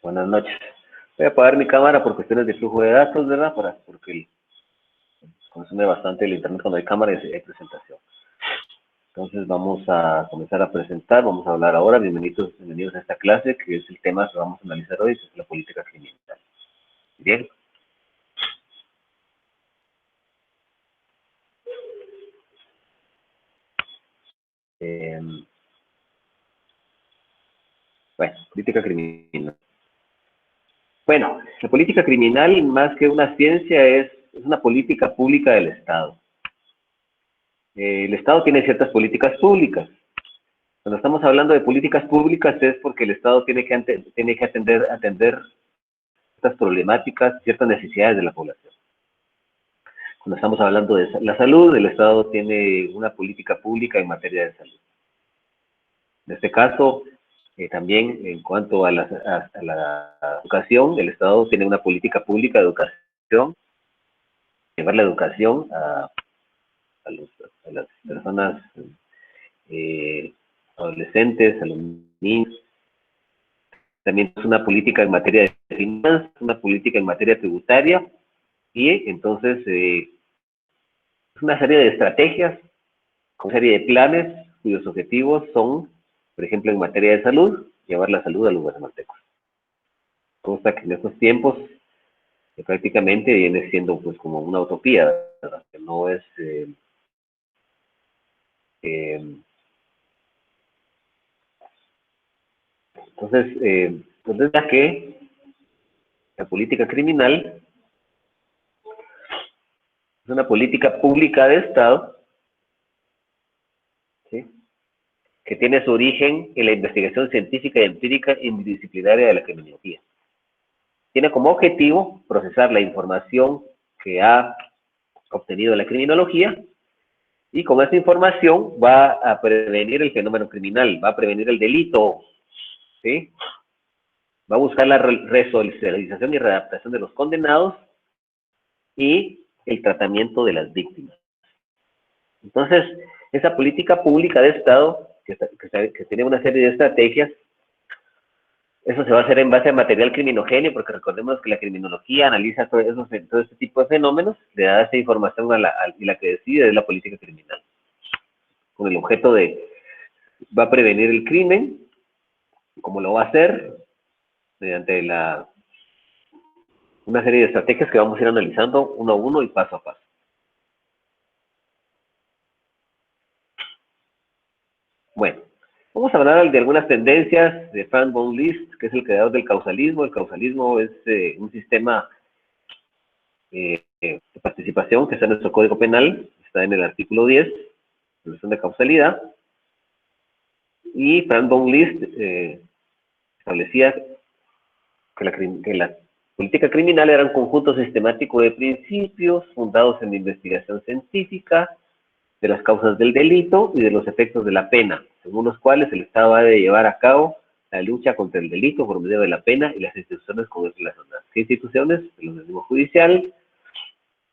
Buenas noches. Voy a apagar mi cámara por cuestiones de flujo de datos, ¿verdad? Porque consume bastante el internet cuando hay cámara y hay presentación. Entonces vamos a comenzar a presentar, vamos a hablar ahora. Bienvenidos a esta clase, que es el tema que vamos a analizar hoy, que es la política criminal. Bien. Bueno, política criminal. Bueno, la política criminal, más que una ciencia, es una política pública del Estado. El Estado tiene ciertas políticas públicas. Cuando estamos hablando de políticas públicas es porque el Estado tiene que atender estas problemáticas, ciertas necesidades de la población. Cuando estamos hablando de la salud, el Estado tiene una política pública en materia de salud. En este caso, también en cuanto a la educación, el Estado tiene una política pública de educación, llevar la educación a las personas adolescentes, a los niños. También es una política en materia de finanzas, una política en materia tributaria, y entonces es una serie de estrategias, una serie de planes cuyos objetivos son, por ejemplo, en materia de salud, llevar la salud a los guatemaltecos. Consta que en estos tiempos prácticamente viene siendo pues como una utopía, ¿verdad? Que no es entonces ya que la política criminal es una política pública de Estado, ¿sí?, que tiene su origen en la investigación científica y empírica interdisciplinaria de la criminología. Tiene como objetivo procesar la información que ha obtenido la criminología, y con esta información va a prevenir el fenómeno criminal, va a prevenir el delito, ¿sí? Va a buscar la resocialización y readaptación de los condenados y el tratamiento de las víctimas. Entonces, esa política pública de Estado, que tiene una serie de estrategias, eso se va a hacer en base a material criminogéneo, porque recordemos que la criminología analiza todo este tipo de fenómenos, le da esa información y la que decide es la política criminal, con el objeto de, va a prevenir el crimen. ¿Cómo lo va a hacer? Mediante una serie de estrategias que vamos a ir analizando uno a uno y paso a paso. Bueno, vamos a hablar de algunas tendencias de Frank von Liszt, que es el creador del causalismo. El causalismo es un sistema de participación que está en nuestro Código Penal, está en el artículo 10, relación de causalidad. Y Frank von Liszt establecía que la política criminal era un conjunto sistemático de principios fundados en la investigación científica de las causas del delito y de los efectos de la pena, según los cuales el Estado ha de llevar a cabo la lucha contra el delito por medio de la pena y las instituciones con él relacionadas. ¿Qué instituciones? El organismo judicial,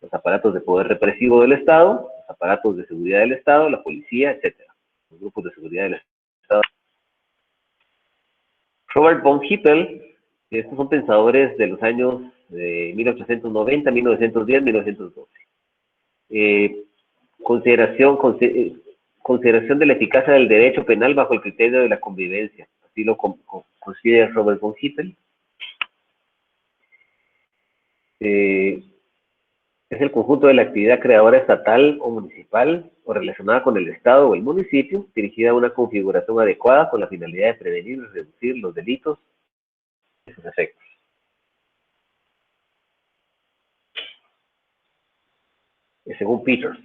los aparatos de poder represivo del Estado, los aparatos de seguridad del Estado, la policía, etcétera, los grupos de seguridad del Estado. Robert von Hippel, estos son pensadores de los años 1890, 1910, 1912. Consideración de la eficacia del derecho penal bajo el criterio de la convivencia. Así lo considera Robert von Hippel. Es el conjunto de la actividad creadora estatal o municipal o relacionada con el Estado o el municipio, dirigida a una configuración adecuada con la finalidad de prevenir y reducir los delitos y sus efectos. Según Peters.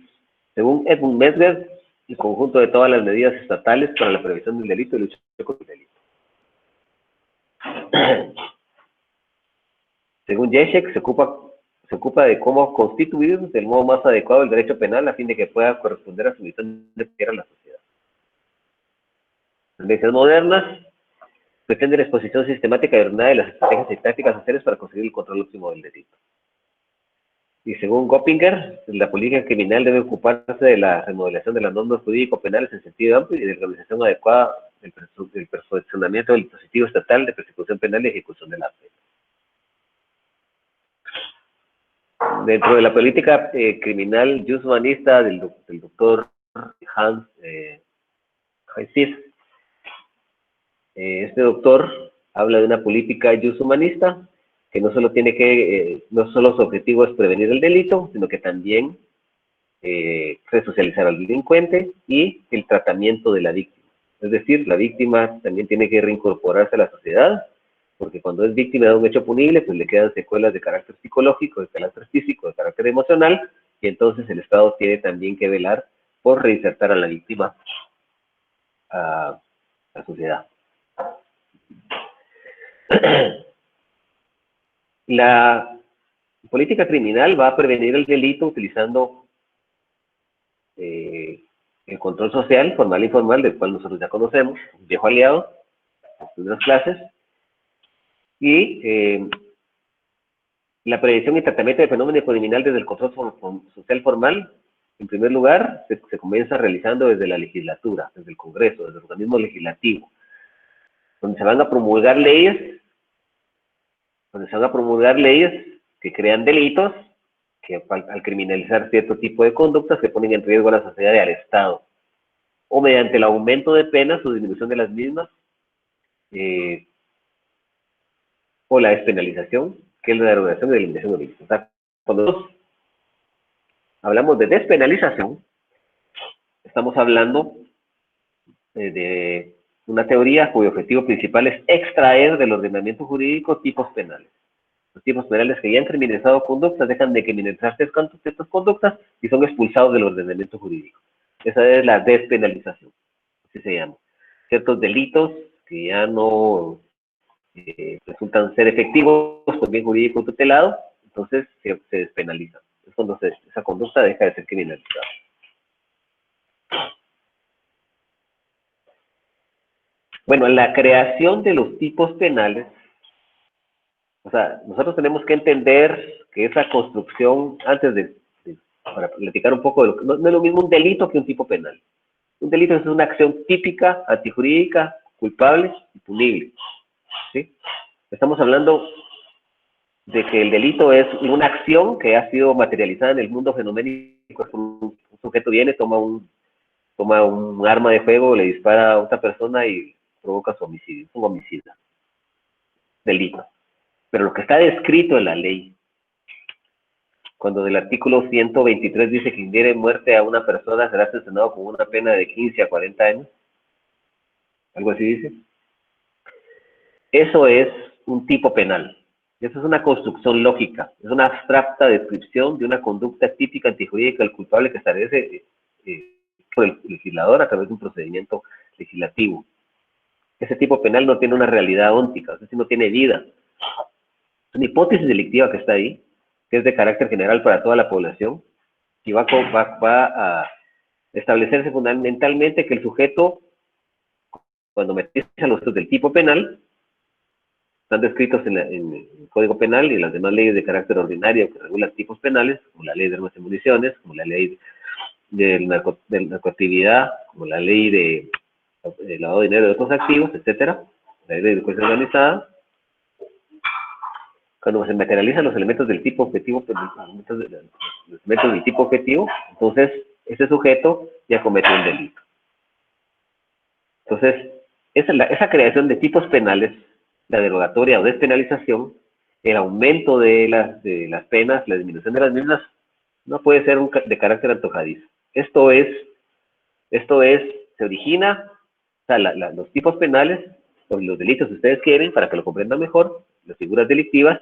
Según Edmund Mesger, el conjunto de todas las medidas estatales para la prevención del delito y lucha contra el delito. Según Zizek, se ocupa de cómo constituir del modo más adecuado el derecho penal a fin de que pueda corresponder a su misión de proteger a la sociedad. Las leyes modernas pretenden la exposición sistemática y ordenada de las estrategias y tácticas sociales para conseguir el control óptimo del delito. Y según Goppinger, la política criminal debe ocuparse de la remodelación de las normas jurídico-penales en sentido amplio y de la organización adecuada del perfeccionamiento funcionamiento del dispositivo estatal de persecución penal y ejecución de la pena. Dentro de la política criminal humanista del doctor Hans Heissig, este doctor habla de una política humanista que no solo tiene que, no solo su objetivo es prevenir el delito, sino que también resocializar al delincuente y el tratamiento de la víctima. Es decir, la víctima también tiene que reincorporarse a la sociedad, porque cuando es víctima de un hecho punible, pues le quedan secuelas de carácter psicológico, de carácter físico, de carácter emocional, y entonces el Estado tiene también que velar por reinsertar a la víctima a la sociedad. La política criminal va a prevenir el delito utilizando el control social, formal e informal, del cual nosotros ya conocemos, un viejo aliado, en las clases, y la prevención y tratamiento del fenómeno criminal desde el control social formal, en primer lugar, se comienza realizando desde la legislatura, desde el Congreso, desde el organismo legislativo, donde se van a promulgar leyes, que crean delitos, que al criminalizar cierto tipo de conductas que ponen en riesgo a la sociedad y al Estado, o mediante el aumento de penas o disminución de las mismas, o la despenalización, que es la derogación y la eliminación de delitos. O sea, cuando nosotros hablamos de despenalización, estamos hablando de una teoría cuyo objetivo principal es extraer del ordenamiento jurídico tipos penales. Los tipos penales que ya han criminalizado conductas dejan de criminalizar ciertas conductas y son expulsados del ordenamiento jurídico. Esa es la despenalización, así se llama. Ciertos delitos que ya no resultan ser efectivos por bien jurídico tutelado, entonces se despenalizan. Es cuando esa conducta deja de ser criminalizada. Bueno, la creación de los tipos penales, o sea, nosotros tenemos que entender que esa construcción, para platicar un poco de lo que, no es lo mismo un delito que un tipo penal. Un delito es una acción típica, antijurídica, culpable y punible, ¿sí? Estamos hablando de que el delito es una acción que ha sido materializada en el mundo fenoménico. Un sujeto viene, toma un arma de fuego, le dispara a otra persona y provoca su homicidio. Es un homicida. Delito. Pero lo que está descrito en la ley, cuando del artículo 123 dice que infiere muerte a una persona, será sancionado con una pena de 15 a 40 años. Algo así dice. Eso es un tipo penal. Eso es una construcción lógica. Es una abstracta descripción de una conducta típica antijurídica del culpable que establece por el legislador a través de un procedimiento legislativo. Ese tipo penal no tiene una realidad óntica, es decir, no tiene vida. Es una hipótesis delictiva que está ahí, que es de carácter general para toda la población, y va a establecerse fundamentalmente que el sujeto, cuando metiese a los del tipo penal, están descritos en el Código Penal y en las demás leyes de carácter ordinario que regulan tipos penales, como la ley de armas y municiones, como la ley de narcoactividad, como la ley de lavado de dinero de otros activos, etcétera, la ley de delincuencia organizada. Cuando se materializan los elementos del tipo objetivo, los elementos del tipo objetivo, entonces ese sujeto ya cometió un delito. Entonces, esa creación de tipos penales, la derogatoria o despenalización, el aumento de las penas, la disminución de las mismas, no puede ser de carácter antojadizo. Esto se origina, o sea, los tipos penales, o los delitos que ustedes quieren, para que lo comprendan mejor, las figuras delictivas,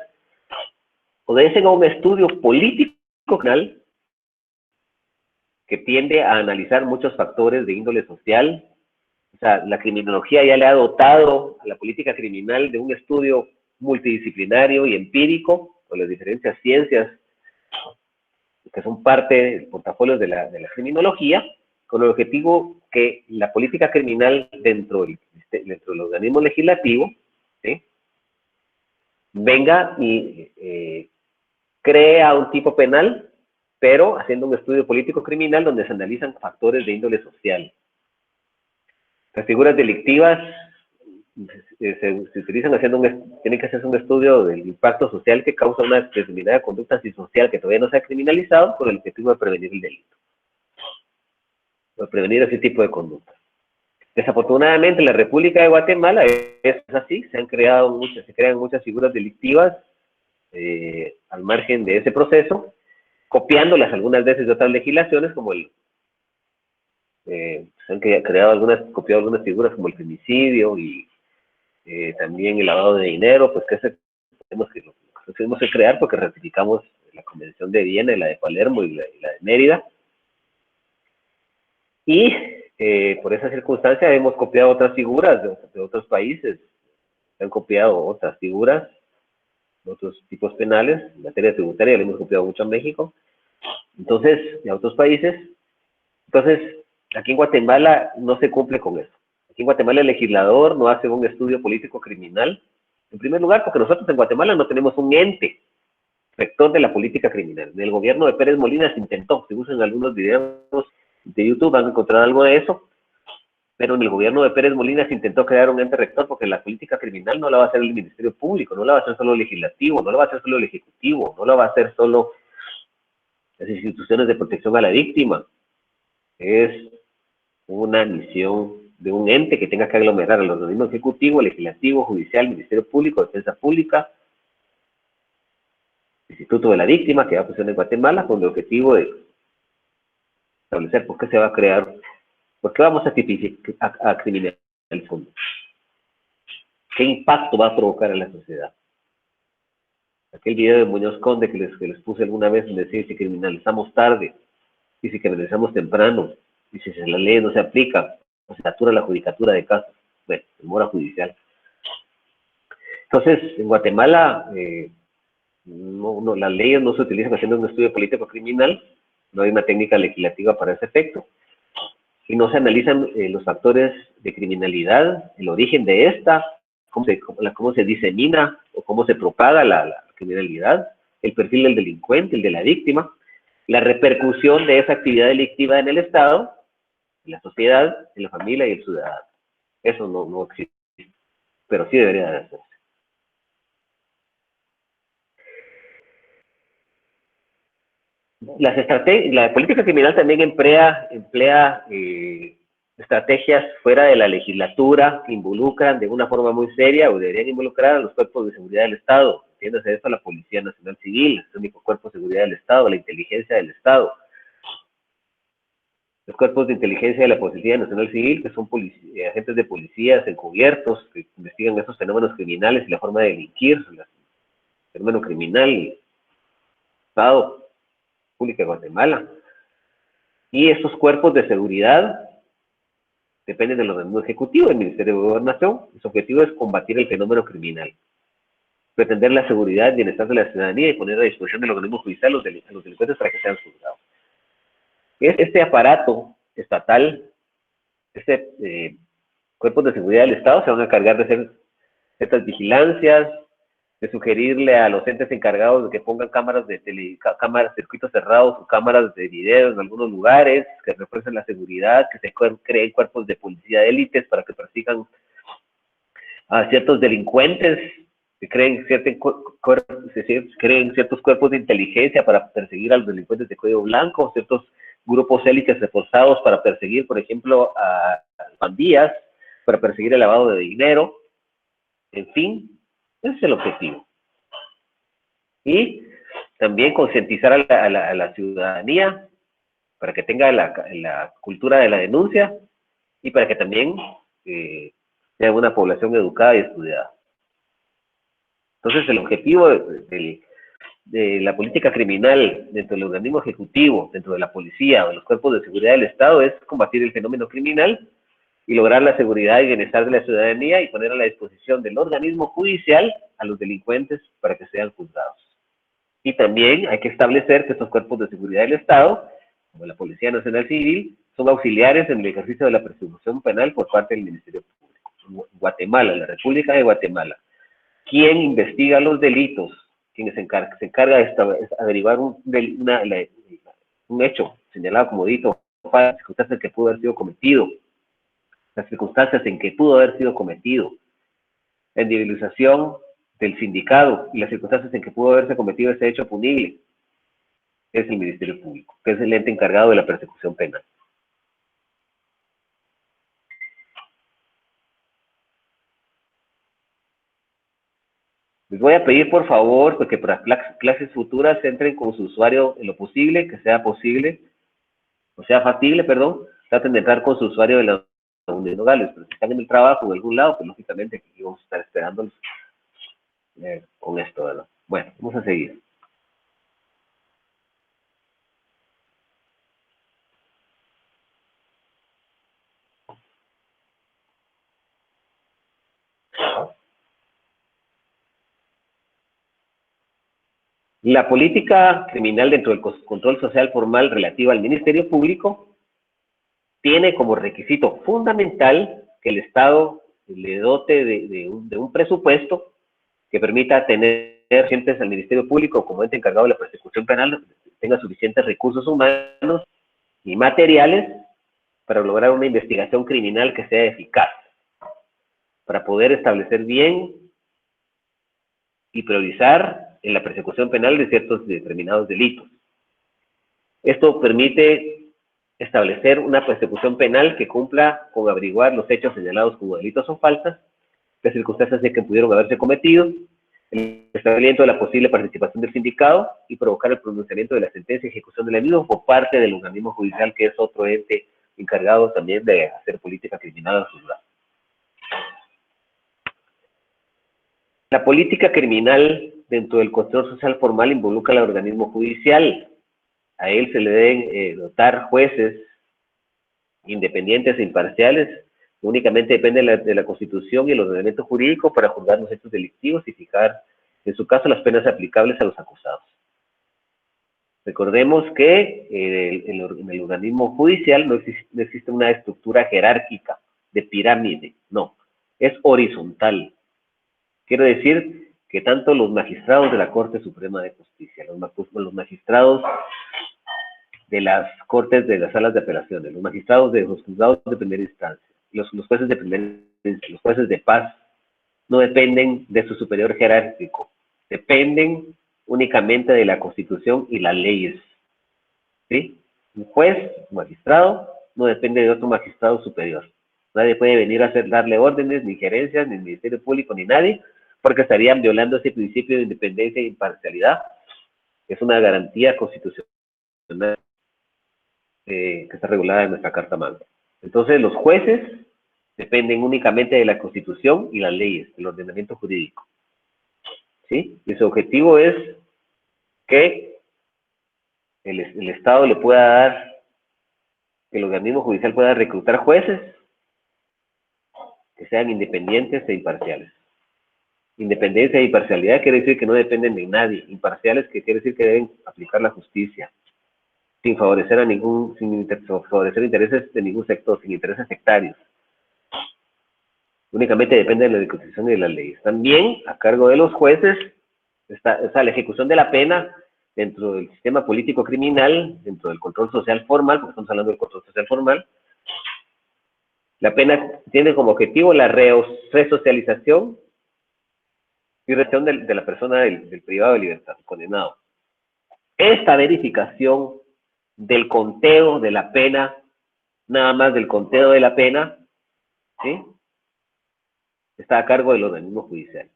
obedecen a un estudio político penal que tiende a analizar muchos factores de índole social. O sea, la criminología ya le ha dotado a la política criminal de un estudio multidisciplinario y empírico, con las diferentes ciencias que son parte del portafolio de la criminología, con el objetivo que la política criminal dentro del organismo legislativo, ¿sí?, venga y crea un tipo penal, pero haciendo un estudio político criminal donde se analizan factores de índole social. Las figuras delictivas se utilizan tienen que hacerse un estudio del impacto social que causa una determinada conducta antisocial que todavía no se ha criminalizado con el objetivo de prevenir el delito, de prevenir ese tipo de conducta. Desafortunadamente, en la República de Guatemala es así, se crean muchas figuras delictivas al margen de ese proceso, copiándolas algunas veces de otras legislaciones, como se han copiado algunas figuras como el femicidio y también el lavado de dinero, pues que tuvimos que crear porque ratificamos la Convención de Viena, la de Palermo y la de Mérida. Y por esa circunstancia hemos copiado otras figuras de otros países, se han copiado otras figuras de otros tipos penales, en materia tributaria le hemos copiado mucho a México, entonces, de otros países. Entonces, aquí en Guatemala no se cumple con eso. Aquí en Guatemala el legislador no hace un estudio político criminal, en primer lugar porque nosotros en Guatemala no tenemos un ente rector de la política criminal. En el gobierno de Pérez Molina se intentó, si usan algunos videos de YouTube van a encontrar algo de eso, pero en el gobierno de Pérez Molina se intentó crear un ente rector porque la política criminal no la va a hacer el Ministerio Público, no la va a hacer solo el Legislativo, no la va a hacer solo el Ejecutivo, no la va a hacer solo las instituciones de protección a la víctima. Es una misión de un ente que tenga que aglomerar al organismo ejecutivo, legislativo, judicial, Ministerio Público, Defensa Pública, Instituto de la Víctima, que va a funcionar en Guatemala, con el objetivo de establecer por qué se va a crear, por qué vamos a criminalizar el fondo, qué impacto va a provocar en la sociedad. Aquel video de Muñoz Conde que les puse alguna vez, donde decía, si criminalizamos tarde, y si criminalizamos temprano, y si la ley no se aplica, o se satura la judicatura de casos, bueno, demora judicial. Entonces, en Guatemala, las leyes no se utilizan haciendo un estudio político criminal, no hay una técnica legislativa para ese efecto, y no se analizan los factores de criminalidad, el origen de esta, cómo se disemina o cómo se propaga la criminalidad, el perfil del delincuente, el de la víctima, la repercusión de esa actividad delictiva en el Estado, en la sociedad, en la familia y el ciudadano. Eso no existe, pero sí debería de hacerse. La política criminal también emplea estrategias fuera de la legislatura que involucran de una forma muy seria o deberían involucrar a los cuerpos de seguridad del Estado. Entiéndase esto, la Policía Nacional Civil, el único cuerpo de seguridad del Estado, la inteligencia del Estado. Los cuerpos de inteligencia de la Policía Nacional Civil, que son agentes de policías encubiertos que investigan esos fenómenos criminales y la forma de delinquir, el fenómeno criminal, Estado, República de Guatemala. Y estos cuerpos de seguridad dependen del organismo ejecutivo, del Ministerio de Gobernación. Su objetivo es combatir el fenómeno criminal, pretender la seguridad y bienestar de la ciudadanía y poner a disposición del organismo judicial a los delincuentes para que sean juzgados. Este aparato estatal, cuerpos de seguridad del Estado se van a encargar de hacer ciertas vigilancias, de sugerirle a los entes encargados de que pongan cámaras circuitos cerrados o cámaras de video en algunos lugares, que refuercen la seguridad, que se creen cuerpos de policía de élites para que persigan a ciertos delincuentes, que creen ciertos cuerpos de inteligencia para perseguir a los delincuentes de cuello blanco, ciertos grupos élites reforzados para perseguir, por ejemplo, a pandillas, para perseguir el lavado de dinero, en fin. Ese es el objetivo. Y también concientizar a la ciudadanía para que tenga la cultura de la denuncia y para que también sea una población educada y estudiada. Entonces, el objetivo de la política criminal dentro del organismo ejecutivo, dentro de la policía o de los cuerpos de seguridad del Estado es combatir el fenómeno criminal y lograr la seguridad y bienestar de la ciudadanía y poner a la disposición del organismo judicial a los delincuentes para que sean juzgados. Y también hay que establecer que estos cuerpos de seguridad del Estado, como la Policía Nacional Civil, son auxiliares en el ejercicio de la persecución penal por parte del Ministerio Público. Guatemala, la República de Guatemala. ¿Quién investiga los delitos? ¿Quién se encarga de averiguar un hecho señalado como delito para las circunstancias que pudo haber sido cometido? Las circunstancias en que pudo haber sido cometido. la individualización del sindicado y las circunstancias en que pudo haberse cometido ese hecho punible es el Ministerio Público, que es el ente encargado de la persecución penal. Les voy a pedir, por favor, que para clases futuras entren con su usuario en lo posible, que sea posible, o sea factible, perdón, traten de entrar con su usuario de la Unión Nogales, pero si están en el trabajo o en algún lado, pues lógicamente aquí vamos a estar esperándolos con esto, ¿verdad? Bueno, vamos a seguir. La política criminal dentro del control social formal relativa al Ministerio Público tiene como requisito fundamental que el Estado le dote de un presupuesto que permita tener agentes al Ministerio Público como ente encargado de la persecución penal, tenga suficientes recursos humanos y materiales para lograr una investigación criminal que sea eficaz, para poder establecer bien y priorizar en la persecución penal de ciertos determinados delitos. Esto permite establecer una persecución penal que cumpla con averiguar los hechos señalados como delitos o faltas, las circunstancias de que pudieron haberse cometido, el establecimiento de la posible participación del sindicado y provocar el pronunciamiento de la sentencia y ejecución de la misma por parte del organismo judicial, que es otro ente encargado también de hacer política criminal juzgada. La política criminal dentro del control social formal involucra al organismo judicial. A él se le deben dotar jueces independientes e imparciales. Únicamente depende de la Constitución y el ordenamiento jurídico para juzgar los hechos delictivos y fijar, en su caso, las penas aplicables a los acusados. Recordemos que en el organismo judicial no existe una estructura jerárquica de pirámide, no, es horizontal. Quiero decir que tanto los magistrados de la Corte Suprema de Justicia, los magistrados de las cortes de las salas de apelaciones, los magistrados de los juzgados de primera instancia, los jueces de primera instancia, los jueces de paz, no dependen de su superior jerárquico, dependen únicamente de la Constitución y las leyes. ¿Sí? Un juez, un magistrado, no depende de otro magistrado superior. Nadie puede venir a darle órdenes, ni gerencias, ni el Ministerio Público, ni nadie, porque estarían violando ese principio de independencia e imparcialidad, que es una garantía constitucional que está regulada en nuestra Carta Magna. Entonces, los jueces dependen únicamente de la Constitución y las leyes, del ordenamiento jurídico. ¿Sí? Y su objetivo es que el Estado le pueda dar, que el organismo judicial pueda reclutar jueces que sean independientes e imparciales. Independencia e imparcialidad quiere decir que no dependen de nadie. Imparciales que quiere decir que deben aplicar la justicia, sin favorecer sin favorecer intereses de ningún sector, sin intereses sectarios. Únicamente depende de la Constitución y de las leyes. También, a cargo de los jueces, está la ejecución de la pena dentro del sistema político criminal, dentro del control social formal, porque estamos hablando del control social formal. La pena tiene como objetivo la resocialización y retención de la persona del privado de libertad, condenado. Esta verificación del conteo de la pena, nada más del conteo de la pena, ¿sí?, está a cargo del organismo judicial.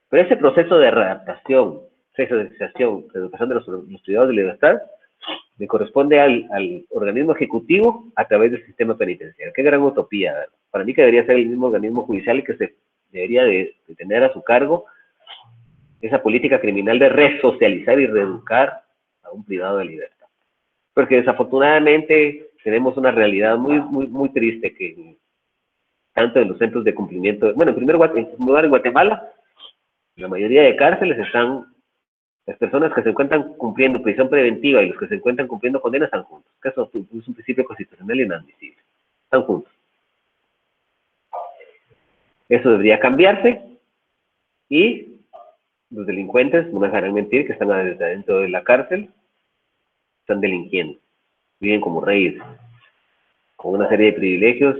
Pero ese proceso de readaptación, resocialización, educación de los privados de libertad, le corresponde al organismo ejecutivo a través del sistema penitenciario. Qué gran utopía, ¿verdad? Para mí que debería ser el mismo organismo judicial el que se debería de tener a su cargo esa política criminal de resocializar y reeducar a un privado de libertad. Porque desafortunadamente tenemos una realidad muy triste que tanto en los centros de cumplimiento, bueno, en primer lugar en Guatemala, la mayoría de cárceles están, las personas que se encuentran cumpliendo prisión preventiva y los que se encuentran cumpliendo condenas están juntos. Eso es un principio constitucional inadmisible. Están juntos. Eso debería cambiarse y los delincuentes, no me dejarán mentir, que están adentro de la cárcel, están delinquiendo, viven como reyes, con una serie de privilegios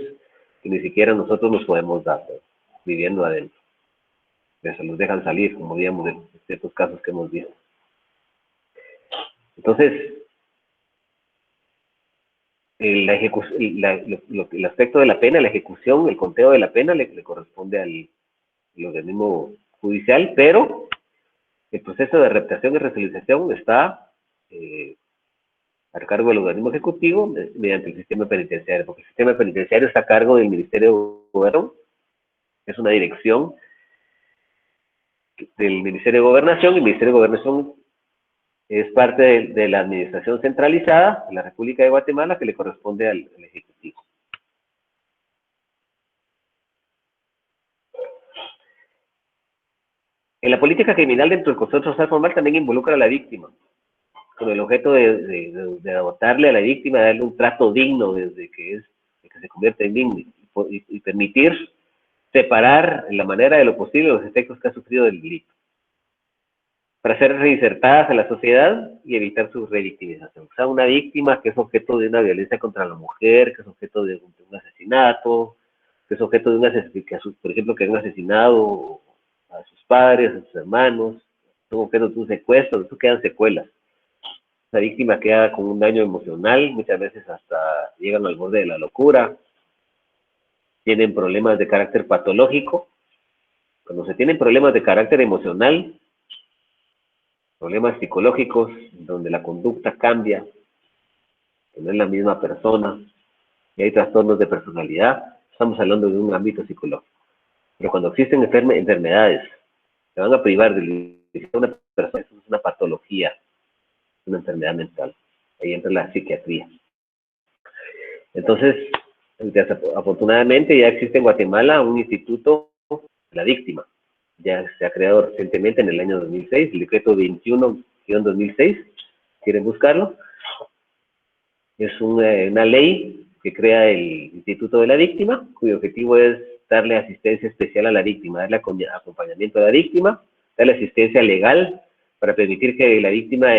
que ni siquiera nosotros nos podemos dar, viviendo adentro. se los dejan salir, como digamos de ciertos casos que hemos visto. Entonces, el aspecto de la pena, la ejecución, el conteo de la pena le corresponde al organismo judicial, pero el proceso de reputación y resolución está a cargo del organismo ejecutivo mediante el sistema penitenciario, porque el sistema penitenciario está a cargo del Ministerio de Gobernación, es una dirección del Ministerio de Gobernación, y el Ministerio de Gobernación es parte de la administración centralizada de la República de Guatemala, que le corresponde al Ejecutivo. En la política criminal dentro del control social formal también involucra a la víctima, con el objeto de dotarle a la víctima, de darle un trato digno desde que se convierte en digno, y permitir separar en la manera de lo posible los efectos que ha sufrido del delito, para ser reinsertadas en la sociedad y evitar su revictimización. O sea, una víctima que es objeto de una violencia contra la mujer, que es objeto de un asesinato, que es objeto de un asesinato, por ejemplo, que han asesinado a sus padres, a sus hermanos, son objeto de un secuestro, eso quedan secuelas. La víctima queda con un daño emocional, muchas veces hasta llegan al borde de la locura, tienen problemas de carácter patológico. Cuando se tienen problemas de carácter emocional, problemas psicológicos, donde la conducta cambia, que no es la misma persona, y hay trastornos de personalidad, estamos hablando de un ámbito psicológico. Pero cuando existen enfermedades que van a privar de una persona, eso es una patología, una enfermedad mental. Ahí entra la psiquiatría. Entonces, afortunadamente ya existe en Guatemala un instituto de la víctima. Ya se ha creado recientemente en el año 2006, el decreto 21-2006, quieren buscarlo. Es una ley que crea el Instituto de la Víctima, cuyo objetivo es darle asistencia especial a la víctima, darle acompañamiento a la víctima, darle asistencia legal para permitir que la víctima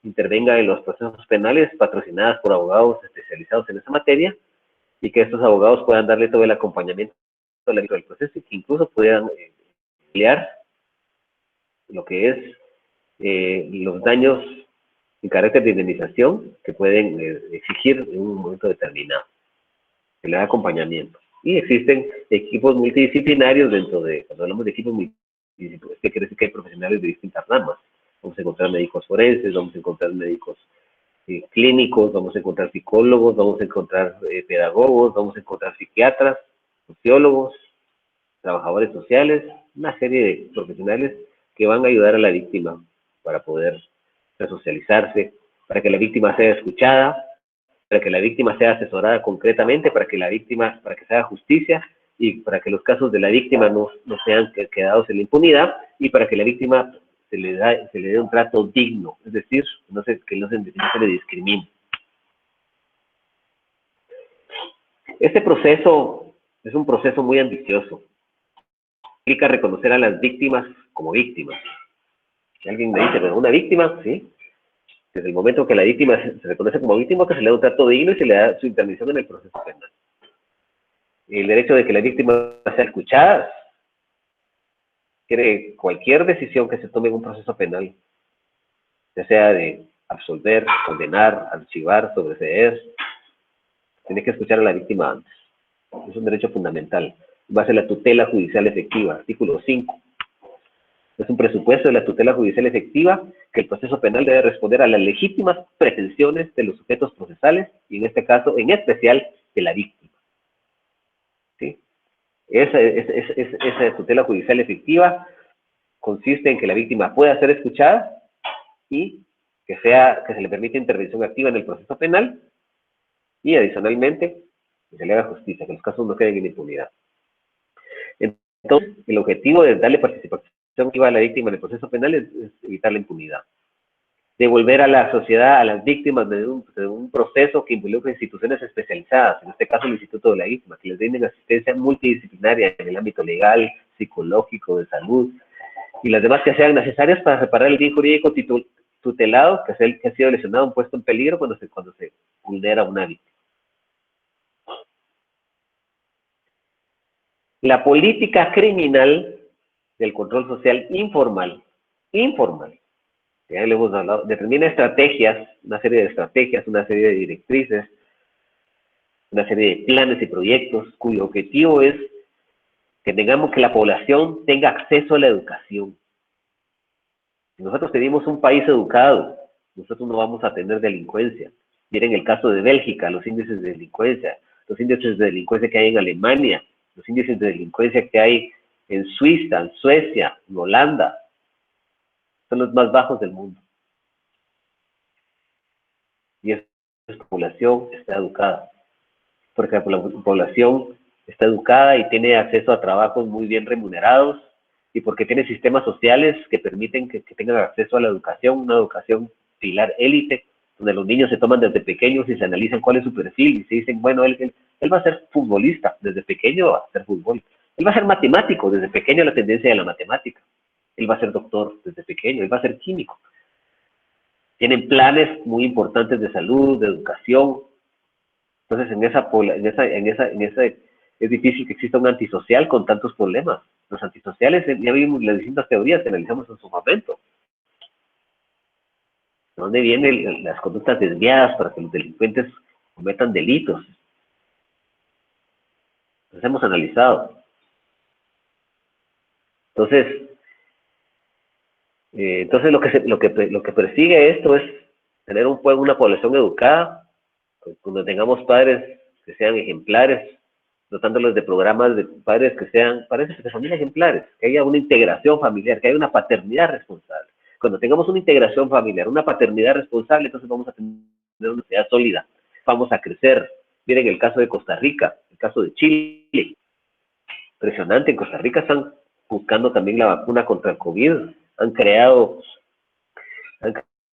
intervenga en los procesos penales patrocinadas por abogados especializados en esa materia, y que estos abogados puedan darle todo el acompañamiento del proceso y que incluso puedan emplear lo que es los daños en carácter de indemnización que pueden exigir en un momento determinado, que le da acompañamiento. Y existen equipos multidisciplinarios dentro de, cuando hablamos de equipos multidisciplinarios, ¿qué quiere decir? Que hay profesionales de distintas ramas. Vamos a encontrar médicos forenses, vamos a encontrar médicos clínicos, vamos a encontrar psicólogos, vamos a encontrar pedagogos, vamos a encontrar psiquiatras, sociólogos, trabajadores sociales, una serie de profesionales que van a ayudar a la víctima para poder resocializarse, para que la víctima sea escuchada, para que la víctima sea asesorada concretamente, para que se haga justicia y para que los casos de la víctima no sean quedados en la impunidad, y para que la víctima se le dé un trato digno, es decir, que no se le discrimine. Este proceso es un proceso muy ambicioso. Implica reconocer a las víctimas como víctimas. Si alguien me dice, pero una víctima, sí, desde el momento que la víctima se reconoce como víctima, que se le da un trato digno y se le da su intervención en el proceso penal. El derecho de que la víctima sea escuchada, quiere cualquier decisión que se tome en un proceso penal, ya sea de absolver, condenar, archivar, sobreseer, tiene que escuchar a la víctima antes. Es un derecho fundamental. Base a la tutela judicial efectiva, artículo 5. Es un presupuesto de la tutela judicial efectiva que el proceso penal debe responder a las legítimas pretensiones de los sujetos procesales, y en este caso, en especial, de la víctima. ¿Sí? Esa tutela judicial efectiva consiste en que la víctima pueda ser escuchada y que se le permita intervención activa en el proceso penal, y adicionalmente que se le haga justicia, que los casos no queden en impunidad. Entonces, el objetivo de darle participación activa a la víctima en el proceso penal es evitar la impunidad. Devolver a la sociedad, a las víctimas de un proceso que involucre instituciones especializadas, en este caso el Instituto de la Víctima, que les brinden asistencia multidisciplinaria en el ámbito legal, psicológico, de salud, y las demás que sean necesarias para reparar el bien jurídico tutelado, que es el que ha sido lesionado o puesto en peligro cuando se vulnera una víctima. La política criminal del control social informal. Informal. Ya le hemos hablado. Determina estrategias, una serie de estrategias, una serie de directrices, una serie de planes y proyectos cuyo objetivo es que tengamos que la población tenga acceso a la educación. Si nosotros tenemos un país educado, nosotros no vamos a tener delincuencia. Miren el caso de Bélgica, los índices de delincuencia, los índices de delincuencia que hay en Alemania, los índices de delincuencia que hay en Suiza, en Suecia, en Holanda, son los más bajos del mundo. Y esa población está educada, porque la población está educada y tiene acceso a trabajos muy bien remunerados, y porque tiene sistemas sociales que permiten que tengan acceso a la educación, una educación pilar élite, donde los niños se toman desde pequeños y se analizan cuál es su perfil, y se dicen, bueno, él va a ser futbolista, desde pequeño va a hacer fútbol. Él va a ser matemático, desde pequeño la tendencia de la matemática. Él va a ser doctor desde pequeño, él va a ser químico. Tienen planes muy importantes de salud, de educación. Entonces, es difícil que exista un antisocial con tantos problemas. Los antisociales, ya vimos las distintas teorías que analizamos en su momento. ¿De dónde vienen las conductas desviadas para que los delincuentes cometan delitos? Los hemos analizado. Entonces lo que persigue esto es tener una población educada, cuando tengamos padres que sean ejemplares, dotándolos de programas de padres que sean padres de familias ejemplares, que haya una integración familiar, que haya una paternidad responsable. Cuando tengamos una integración familiar, una paternidad responsable, entonces vamos a tener una sociedad sólida, vamos a crecer. Miren el caso de Costa Rica, el caso de Chile, impresionante. En Costa Rica están buscando también la vacuna contra el COVID, han creado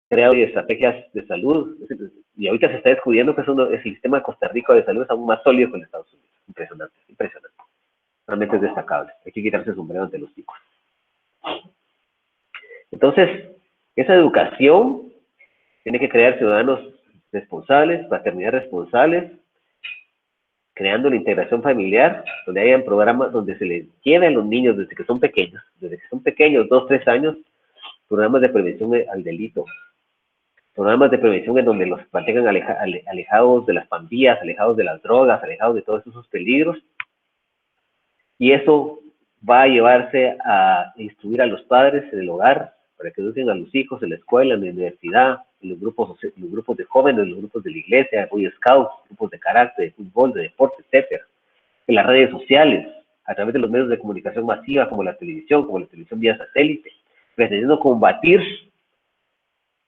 estrategias de salud, y ahorita se está descubriendo que el sistema de Costa Rica de salud es aún más sólido que el de Estados Unidos. Impresionante, impresionante. Realmente es destacable. Hay que quitarse el sombrero ante los chicos. Entonces, esa educación tiene que crear ciudadanos responsables, paternidad responsables, creando la integración familiar, donde hayan programas donde se les lleve a los niños desde que son pequeños, 2, 3 años, programas de prevención al delito, programas de prevención en donde los mantengan alejados de las pandillas, alejados de las drogas, alejados de todos esos peligros. Y eso va a llevarse a instruir a los padres en el hogar para que eduquen a los hijos en la escuela, en la universidad, en los grupos de jóvenes, en los grupos de la iglesia, Boy Scouts, grupos de carácter, de fútbol, de deporte, etcétera. En las redes sociales, a través de los medios de comunicación masiva como la televisión vía satélite, pretendiendo combatir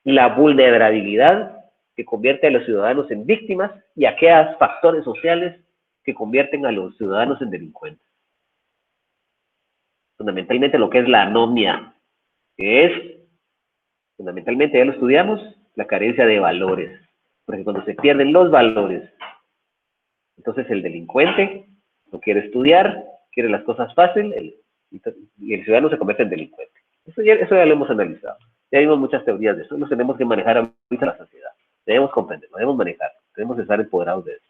la vulnerabilidad que convierte a los ciudadanos en víctimas y aquellos factores sociales que convierten a los ciudadanos en delincuentes. Fundamentalmente lo que es la anomia, que es, fundamentalmente ya lo estudiamos, la carencia de valores. Porque cuando se pierden los valores, entonces el delincuente no quiere estudiar, quiere las cosas fáciles, y el ciudadano se convierte en delincuente. Eso ya lo hemos analizado. Ya vimos muchas teorías de eso. Nos tenemos que manejar ahorita en la sociedad. Debemos comprenderlo, debemos manejarlo. Debemos estar empoderados de eso.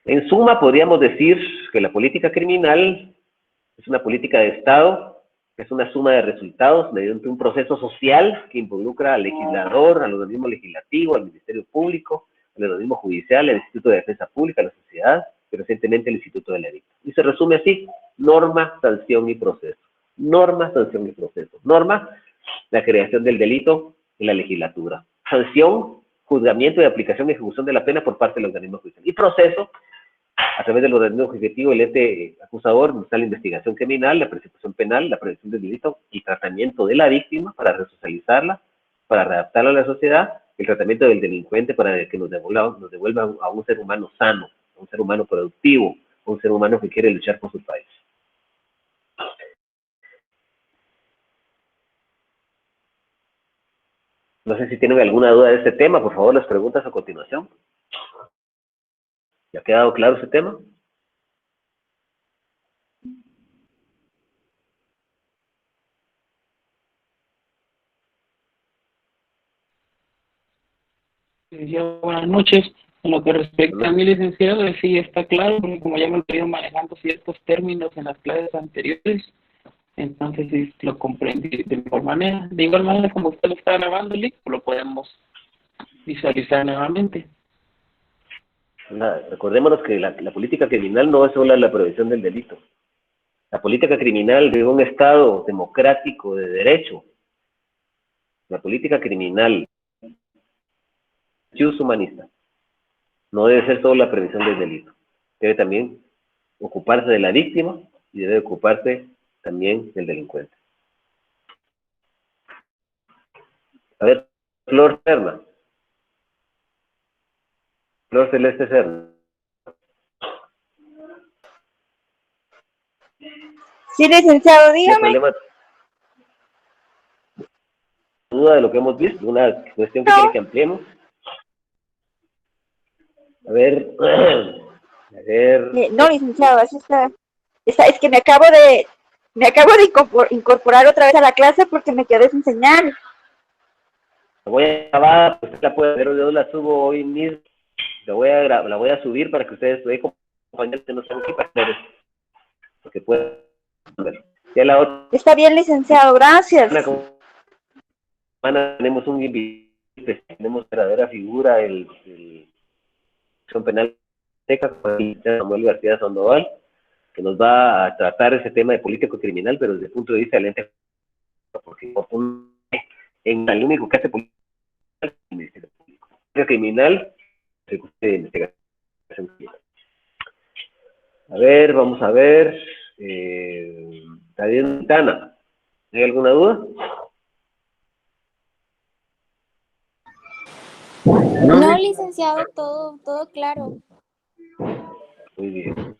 En suma, podríamos decir que la política criminal es una política de Estado, es una suma de resultados mediante un proceso social que involucra al legislador, al organismo legislativo, al Ministerio Público, al organismo judicial, al Instituto de Defensa Pública, a la sociedad, y recientemente al Instituto de la Víctima. Y se resume así: norma, sanción y proceso. Norma, sanción y proceso. Norma, la creación del delito en la legislatura. Sanción, juzgamiento y aplicación y ejecución de la pena por parte del organismo judicial. Y proceso, a través del organismo ejecutivo, el ente acusador, donde está la investigación criminal, la persecución penal, la prevención del delito y tratamiento de la víctima para resocializarla, para readaptarla a la sociedad, el tratamiento del delincuente para que nos devuelva a un ser humano sano, a un ser humano productivo, a un ser humano que quiere luchar por su país. No sé si tienen alguna duda de este tema, por favor, las preguntas a continuación. ¿Ya ha quedado claro ese tema? Buenas noches. En lo que respecta a ¿no? mi licenciado, sí está claro, porque como ya me he venido manejando ciertos términos en las clases anteriores, entonces sí lo comprendí de mejor manera. De igual manera, como usted lo está grabando, Lick, lo podemos visualizar nuevamente. Recordémonos que la política criminal no es solo la prevención del delito. La política criminal de un Estado democrático de derecho, la política criminal humanista, no debe ser solo la prevención del delito. Debe también ocuparse de la víctima y debe ocuparse también del delincuente. A ver, Flor Serna, Flor Celeste Serna. Sí, licenciado, ¿Tiene dígame. problema, duda de lo que hemos visto? ¿Una cuestión que quiere No, que ampliemos? A ver, a ver, no, licenciado, así está. Es que me acabo de incorporar otra vez a la clase porque me quedé sin señal. la voy a grabar, usted la puede ver, yo la subo hoy mismo, la voy a subir para que ustedes vean compañeros que no están aquí para ver esto, porque pueden ver. Ya la otra Está bien, licenciado, gracias. semana tenemos un invitado, tenemos verdadera figura, el penal Teca, Samuel García Sandoval, que nos va a tratar ese tema de político criminal, pero desde el punto de vista del ente, porque en el único que hace política criminal, de investigación. A ver, vamos a ver. David Montana, ¿hay alguna duda? No, licenciado, todo claro. Muy bien.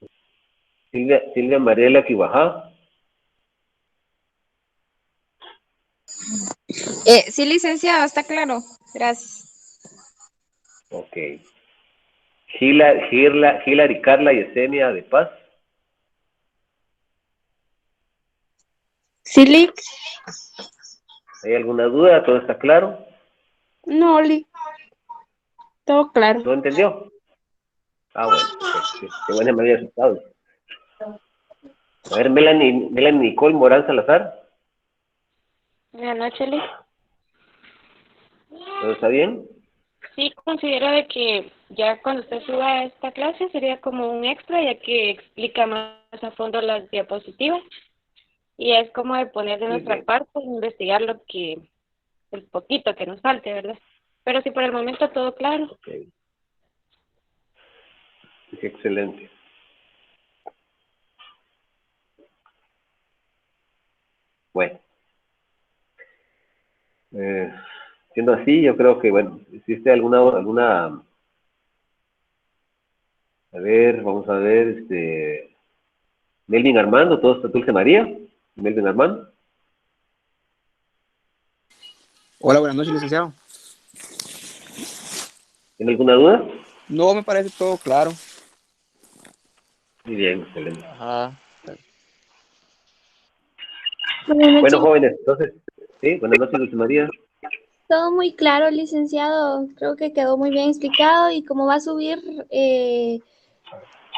Silvia Mariela Quibajá. Sí, licenciado, está claro. Gracias. Ok. Hilary Carla Yesenia de Paz. Sí, Lick. ¿Hay alguna duda? ¿Todo está claro? No, Lick, todo claro. ¿Lo entendió? Ah, bueno, perfecto. Qué buena manera de resultados. A ver, Melanie Nicole Morán Salazar. Buenas noches, Liz. ¿Todo está bien? Sí, considero de que ya cuando usted suba a esta clase sería como un extra, ya que explica más a fondo las diapositivas y es como de poner de Muy nuestra bien. parte, investigar el poquito que nos falte, ¿verdad? Pero sí, por el momento todo claro. Ok. Sí, excelente. Bueno. Siendo así, yo creo que, bueno, existe alguna, a ver, vamos a ver, Melvin Armando, todo está Dulce María, Melvin Armando. Hola, buenas noches, licenciado. ¿Tiene alguna duda? No, me parece todo claro. Muy bien, excelente. Ajá. Buenas Bueno, noches. jóvenes, entonces, sí, buenas noches, Dulce María. Todo muy claro, licenciado. Creo que quedó muy bien explicado y como va a subir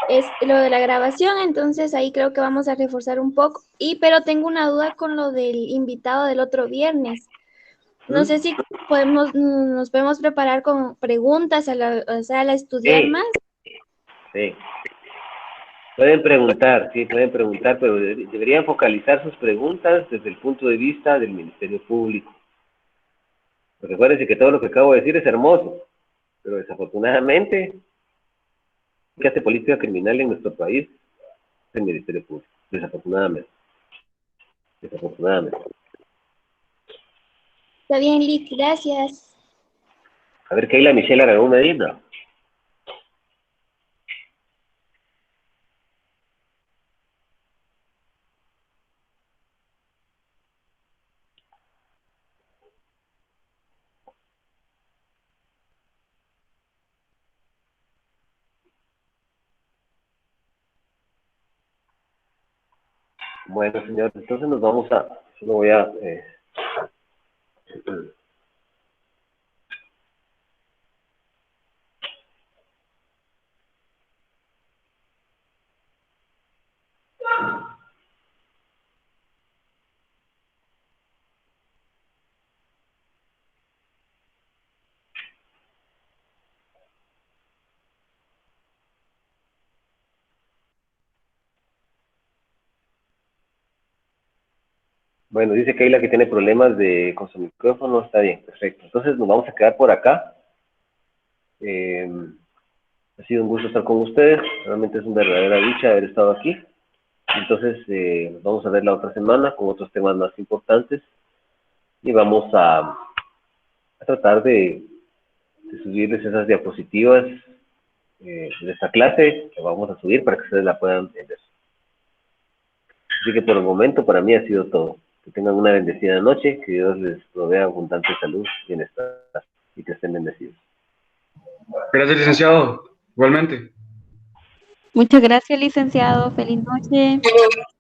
es lo de la grabación, entonces ahí creo que vamos a reforzar un poco. Pero tengo una duda con lo del invitado del otro viernes. No sé si nos podemos preparar con preguntas o sea, al estudiar Sí, más. sí. Sí, pueden preguntar, pero deberían focalizar sus preguntas desde el punto de vista del Ministerio Público. Porque acuérdense que todo lo que acabo de decir es hermoso, pero desafortunadamente, que hace política criminal en nuestro país es el Ministerio Público. Desafortunadamente. Desafortunadamente. Está bien, Lick, gracias. A ver, Keila Michelle Aragón Medina. Bueno, señor, entonces nos vamos a, solo voy a, Bueno, dice Keila que tiene problemas con su micrófono. Está bien, perfecto. Entonces nos vamos a quedar por acá. Ha sido un gusto estar con ustedes. Realmente es una verdadera dicha haber estado aquí. Entonces, nos vamos a ver la otra semana con otros temas más importantes. Y vamos a tratar de subirles esas diapositivas de esta clase que vamos a subir para que ustedes la puedan entender. Así que por el momento para mí ha sido todo. Que tengan una bendecida noche, que Dios les provea abundante salud, bienestar y que estén bendecidos. Gracias, licenciado. Igualmente. Muchas gracias, licenciado. Feliz noche.